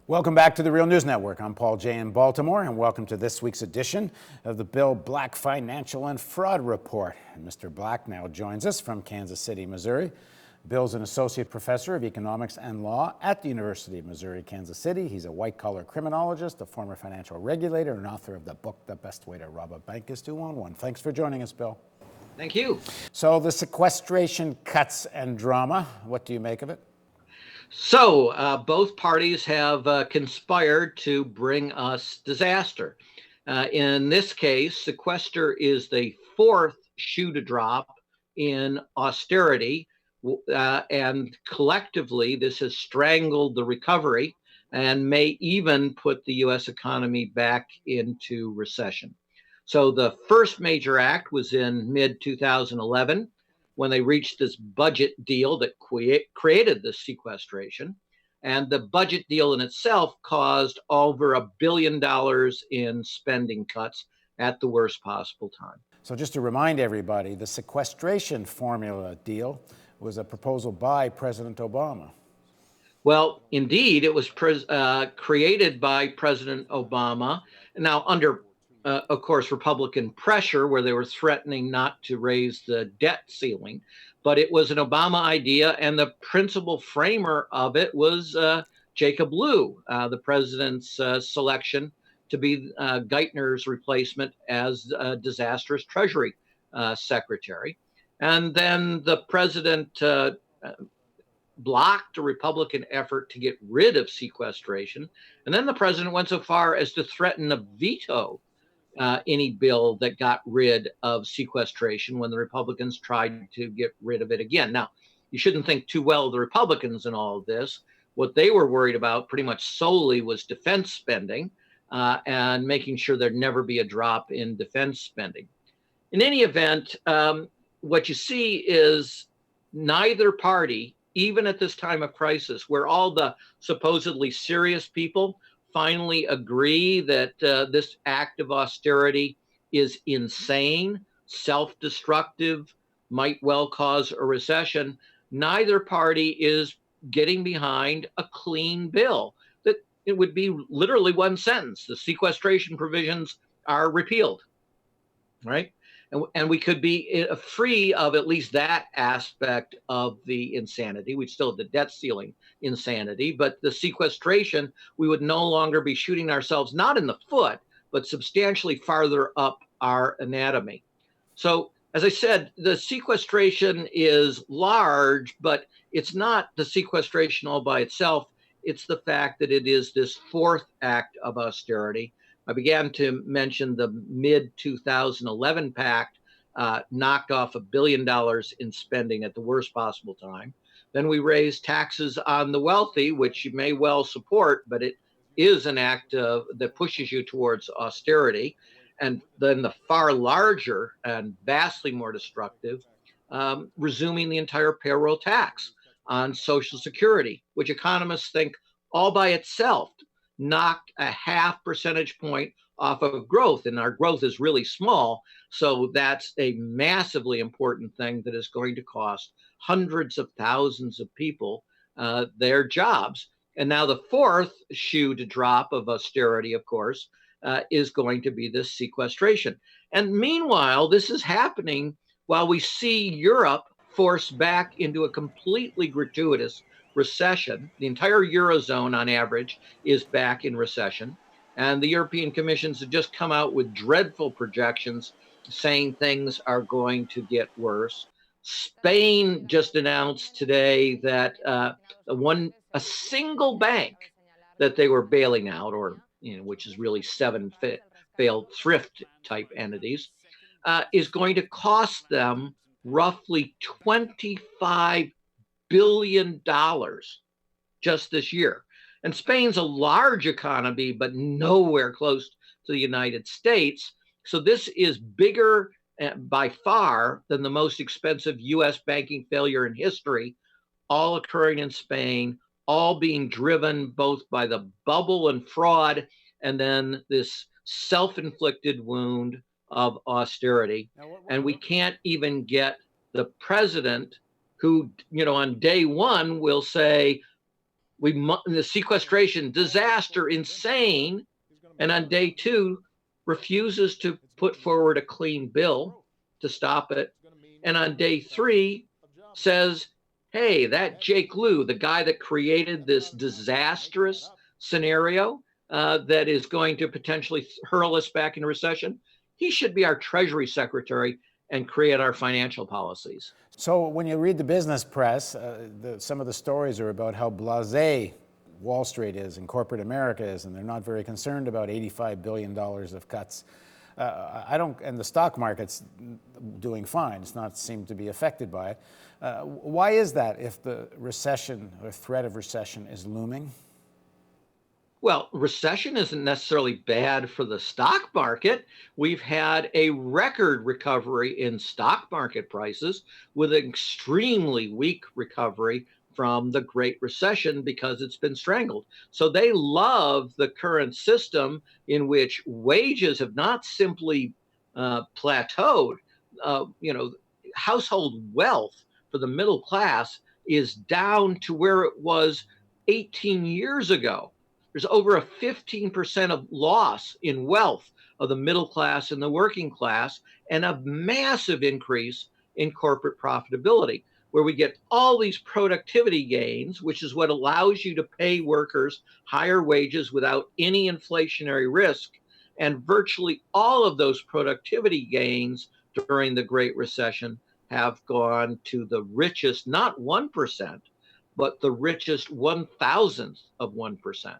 Welcome back to the Real News Network. I'm Paul Jay in Baltimore, and welcome to this week's edition of the Bill Black Financial and Fraud Report. And Mr. Black now joins us from Kansas City, Missouri. Bill's an associate professor of economics and law at the University of Missouri, Kansas City. He's a white-collar criminologist, a former financial regulator, and author of the book, The Best Way to Rob a Bank is to Own One. Thanks for joining us, Bill. Thank you. So the sequestration cuts and drama, what do you make of it? So both parties have conspired to bring us disaster. In this case, sequester is the fourth shoe to drop in austerity, and collectively this has strangled the recovery and may even put the U.S. economy back into recession. So the first major act was in mid-2011, when they reached this budget deal that created the sequestration. And the budget deal in itself caused over $1 billion in spending cuts at the worst possible time. So just to remind everybody, the sequestration formula deal was a proposal by President Obama. Well, indeed, it was created by President Obama. Now, under of course, Republican pressure, where they were threatening not to raise the debt ceiling. But it was an Obama idea, and the principal framer of it was Jacob Lew, the president's selection to be Geithner's replacement as disastrous Treasury Secretary. And then the president blocked a Republican effort to get rid of sequestration. And then the president went so far as to threaten a veto any bill that got rid of sequestration when the Republicans tried to get rid of it again. Now, you shouldn't think too well of the Republicans in all of this. What they were worried about pretty much solely was defense spending and making sure there'd never be a drop in defense spending. In any event, what you see is neither party, even at this time of crisis, where all the supposedly serious people finally agree that this act of austerity is insane, self-destructive, might well cause a recession, neither party is getting behind a clean bill. That it would be literally one sentence: the sequestration provisions are repealed, right? And we could be free of at least that aspect of the insanity. We'd still have the debt ceiling insanity, but the sequestration, we would no longer be shooting ourselves not in the foot, but substantially farther up our anatomy. So, as I said, the sequestration is large, but it's not the sequestration all by itself. It's the fact that it is this fourth act of austerity. I began to mention the mid-2011 pact knocked off $1 billion in spending at the worst possible time. Then we raised taxes on the wealthy, which you may well support, but it is an act that pushes you towards austerity. And then the far larger and vastly more destructive, resuming the entire payroll tax on Social Security, which economists think all by itself knocked a half percentage point off of growth, and our growth is really small. So that's a massively important thing that is going to cost hundreds of thousands of people their jobs. And now the fourth shoe to drop of austerity, of course, is going to be this sequestration. And meanwhile, this is happening while we see Europe forced back into a completely gratuitous recession. The entire Eurozone, on average, is back in recession. And the European Commissions have just come out with dreadful projections saying things are going to get worse. Spain just announced today that a single bank that they were bailing out, or which is really seven failed thrift type entities, is going to cost them roughly $25 billion just this year. And Spain's a large economy, but nowhere close to the United States. So this is bigger by far than the most expensive U.S. banking failure in history, all occurring in Spain, all being driven both by the bubble and fraud, and then this self-inflicted wound of austerity. And we can't even get the president who, on day one will say, The sequestration disaster, insane, and on day 2 refuses to put forward a clean bill to stop it, and on day 3 says, hey, that Jake Lew, the guy that created this disastrous scenario that is going to potentially hurl us back into recession, he should be our Treasury Secretary and create our financial policies. So when you read the business press, some of the stories are about how blasé Wall Street is and corporate America is, and they're not very concerned about $85 billion of cuts. And the stock market's doing fine. It's not seemed to be affected by it. Why is that if the recession or threat of recession is looming? Well, recession isn't necessarily bad for the stock market. We've had a record recovery in stock market prices with an extremely weak recovery from the Great Recession because it's been strangled. So they love the current system in which wages have not simply plateaued. Household wealth for the middle class is down to where it was 18 years ago. There's over a 15% of loss in wealth of the middle class and the working class, and a massive increase in corporate profitability, where we get all these productivity gains, which is what allows you to pay workers higher wages without any inflationary risk. And virtually all of those productivity gains during the Great Recession have gone to the richest, not 1%, but the richest 1,000th of 1%.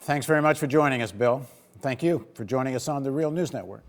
Thanks very much for joining us, Bill. Thank you for joining us on the Real News Network.